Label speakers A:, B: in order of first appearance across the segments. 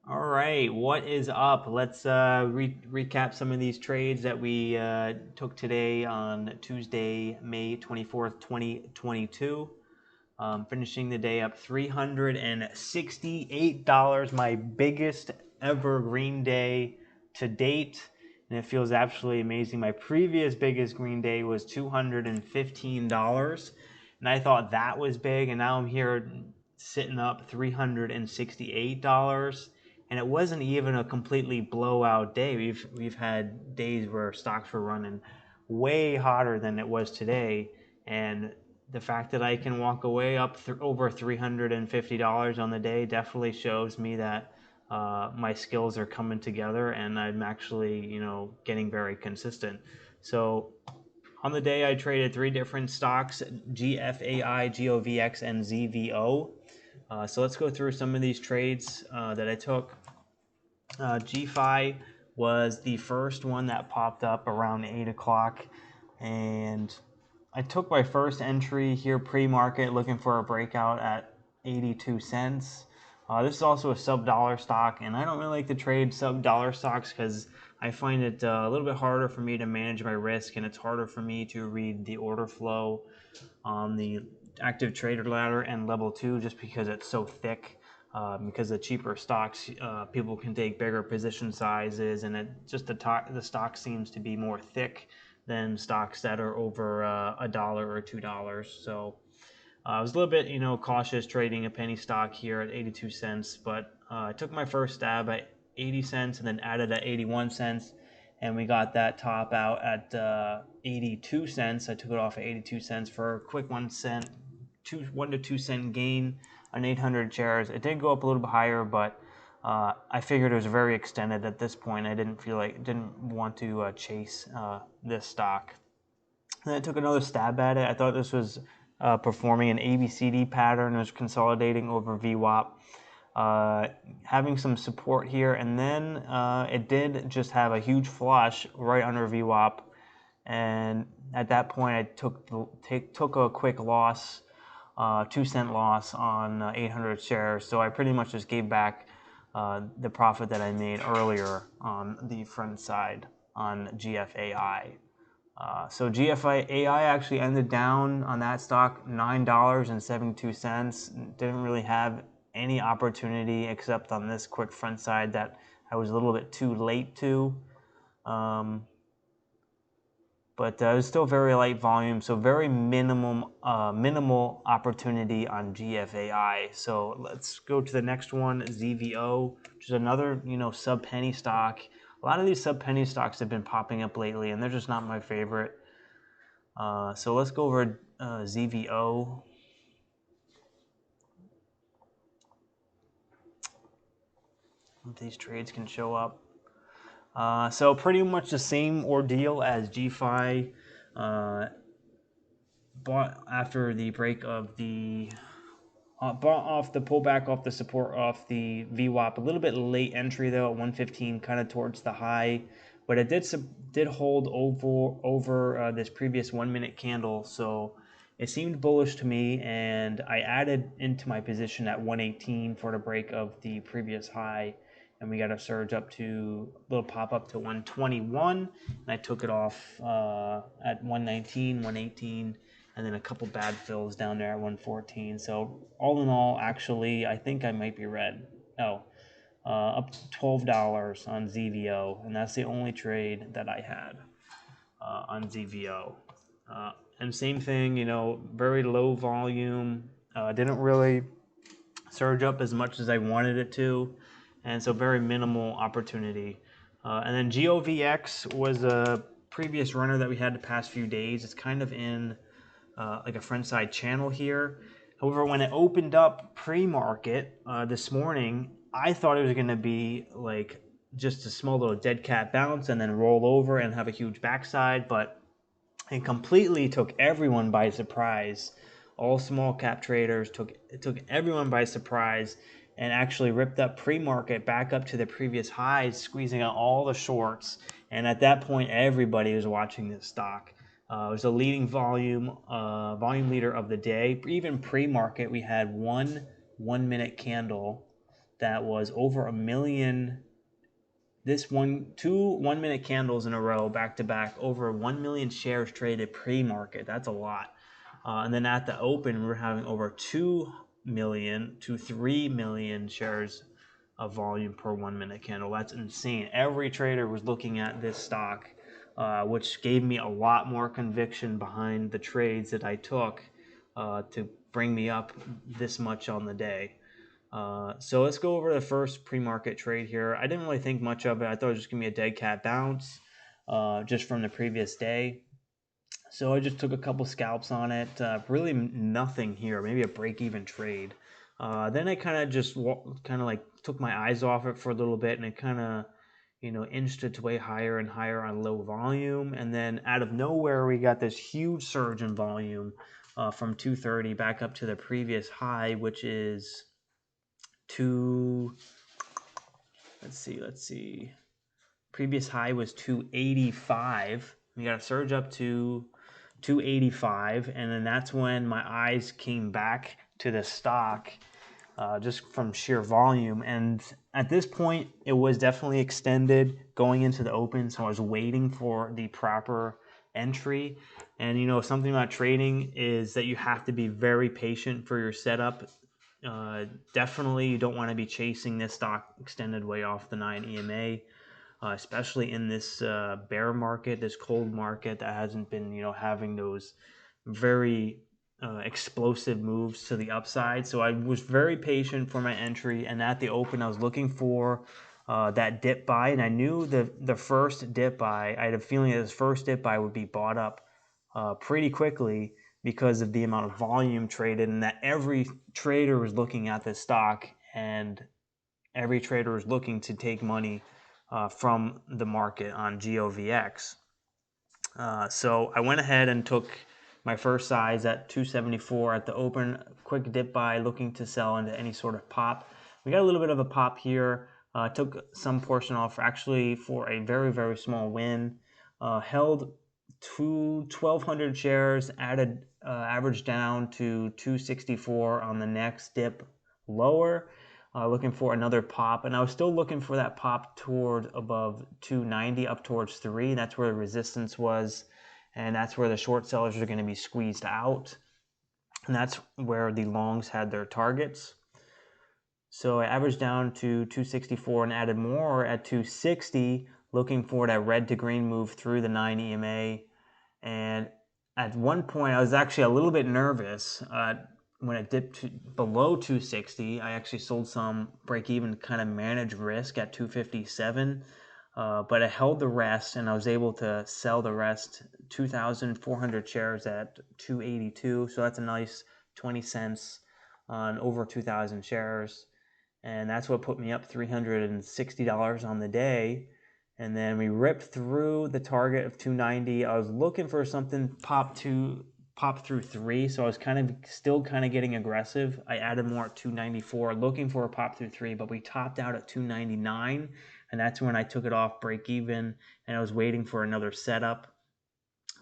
A: All right, what is up? Let's recap some of these trades that we took today on Tuesday, May 24th, 2022. Finishing the day up $368, my biggest ever green day to date. And it feels absolutely amazing. My previous biggest green day was $215. And I thought that was big. And now I'm here sitting up $368. And it wasn't even a completely blowout day. We've had days where stocks were running way hotter than it was today. And the fact that I can walk away up over $350 on the day definitely shows me that my skills are coming together and I'm actually, getting very consistent. So on the day, I traded three different stocks: GFAI, GOVX, and ZVO. So let's go through some of these trades that I took. GFAI was the first one that popped up around 8 o'clock, and I took my first entry here pre-market looking for a breakout at 82 cents. This is also a sub-dollar stock, and I don't really like to trade sub-dollar stocks because I find it a little bit harder for me to manage my risk, and it's harder for me to read the order flow on the active trader ladder and level 2 just because it's so thick. Because the cheaper stocks, people can take bigger position sizes, and it just the stock seems to be more thick than stocks that are over $1 or $2. So I was a little bit, cautious trading a penny stock here at 82 cents, but I took my first stab at 80 cents and then added at 81 cents, and we got that top out at 82 cents. I took it off at 82 cents for a quick 1 to 2 cent gain on 800 shares. It did go up a little bit higher, but I figured it was very extended at this point. I didn't want to chase this stock. And I took another stab at it. I thought this was performing an ABCD pattern. It was consolidating over VWAP, having some support here, and then it did just have a huge flush right under VWAP. And at that point, I took a quick loss, 2-cent loss on 800 shares. So I pretty much just gave back the profit that I made earlier on the front side on GFAI. So GFAI actually ended down on that stock $9.72. Didn't really have any opportunity except on this quick front side that I was a little bit too late to. But it was still very light volume, so very minimal opportunity on GFAI. So let's go to the next one, ZVO, which is another sub penny stock. A lot of these sub penny stocks have been popping up lately, and they're just not my favorite. So let's go over ZVO. These trades can show up. So pretty much the same ordeal as GFI. Bought after the break of the bought off the pullback off the support off the VWAP. A little bit late entry though at 115, kind of towards the high, but it did hold over this previous 1 minute candle. So it seemed bullish to me, and I added into my position at 118 for the break of the previous high, and we got a surge up to a little pop up to 121, and I took it off at 119, 118, and then a couple bad fills down there at 114. So all in all, actually, I think I might be red. Up to $12 on ZVO, and that's the only trade that I had on ZVO. And same thing, very low volume. Didn't really surge up as much as I wanted it to, and so very minimal opportunity. And then GOVX was a previous runner that we had the past few days. It's kind of in like a front side channel here. However, when it opened up pre-market this morning, I thought it was going to be like just a small little dead cat bounce and then roll over and have a huge backside, but it completely took everyone by surprise. All small cap traders took everyone by surprise and actually ripped up pre-market back up to the previous highs, squeezing out all the shorts. And at that point, everybody was watching this stock. It was a leading volume leader of the day. Even pre-market, we had one 1 minute candle that was over 1 million. This two 1 minute candles in a row, back to back, over 1 million shares traded pre-market. That's a lot. And then at the open, we were having over 2 million to 3 million shares of volume per 1 minute candle. That's insane. Every trader was looking at this stock, which gave me a lot more conviction behind the trades that I took to bring me up this much on the day. So let's go over the first pre-market trade here. I didn't really think much of it. I thought it was just going to be a dead cat bounce just from the previous day. So I just took a couple scalps on it. Really nothing here, maybe a break-even trade. Then I kind of just like took my eyes off it for a little bit, and it kind of, inched its way higher and higher on low volume. And then out of nowhere, we got this huge surge in volume from 230 back up to the previous high, which is let's see. Previous high was 285. We got a surge up to 285, and then that's when my eyes came back to the stock just from sheer volume. And at this point, it was definitely extended going into the open, so I was waiting for the proper entry. And something about trading is that you have to be very patient for your setup. Definitely you don't want to be chasing this stock extended way off the 9 EMA, especially in this bear market, this cold market that hasn't been having those very explosive moves to the upside. So I was very patient for my entry, and at the open I was looking for that dip buy, and I knew the first dip buy, I had a feeling that this first dip buy would be bought up pretty quickly because of the amount of volume traded, and that every trader was looking at this stock, and every trader was looking to take money from the market on GOVX. So I went ahead and took my first size at 274 at the open, quick dip buy, looking to sell into any sort of pop. We got a little bit of a pop here. Took some portion off actually for a very, very small win. Held 1,200 shares, average down to 264 on the next dip lower. Looking for another pop, and I was still looking for that pop toward above 290 up towards 3. That's where the resistance was, and that's where the short sellers are going to be squeezed out, and that's where the longs had their targets. So I averaged down to 264 and added more at 260, looking for that red to green move through the 9 EMA. And at one point I was actually a little bit nervous when it dipped below 260. I actually sold some break-even, kind of manage risk at 257, but I held the rest, and I was able to sell the rest, 2,400 shares at 282. So that's a nice 20 cents on over 2,000 shares, and that's what put me up $360 on the day. And then we ripped through the target of 290. I was looking for something pop through 3, so I was still getting aggressive. I added more at 294, looking for a pop through 3, but we topped out at 299, and that's when I took it off break even, and I was waiting for another setup.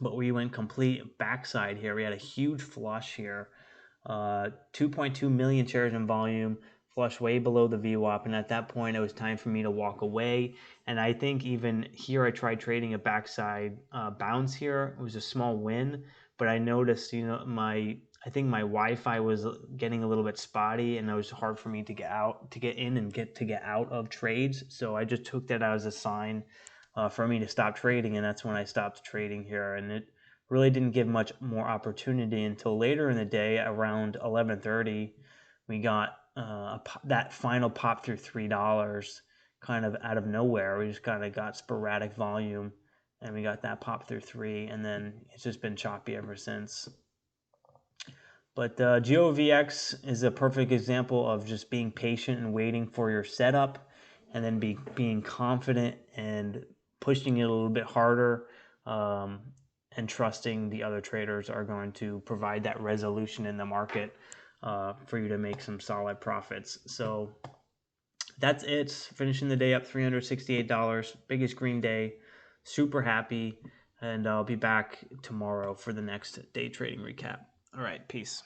A: But we went complete backside here. We had a huge flush here, 2.2 million shares in volume, flush way below the VWAP, and at that point it was time for me to walk away. And I think even here I tried trading a backside bounce here. It was a small win, but I noticed I think my Wi-Fi was getting a little bit spotty, and it was hard for me to get in and get out of trades. So I just took that as a sign for me to stop trading, and that's when I stopped trading here. And it really didn't give much more opportunity until later in the day, around 11:30. We got that final pop through $3 kind of out of nowhere. We just kind of got sporadic volume, and we got that pop through 3, and then it's just been choppy ever since. But GOVX is a perfect example of just being patient and waiting for your setup, and then being confident and pushing it a little bit harder, and trusting the other traders are going to provide that resolution in the market for you to make some solid profits. So that's it. Finishing the day up $368, biggest green day. Super happy, and I'll be back tomorrow for the next day trading recap. All right, peace.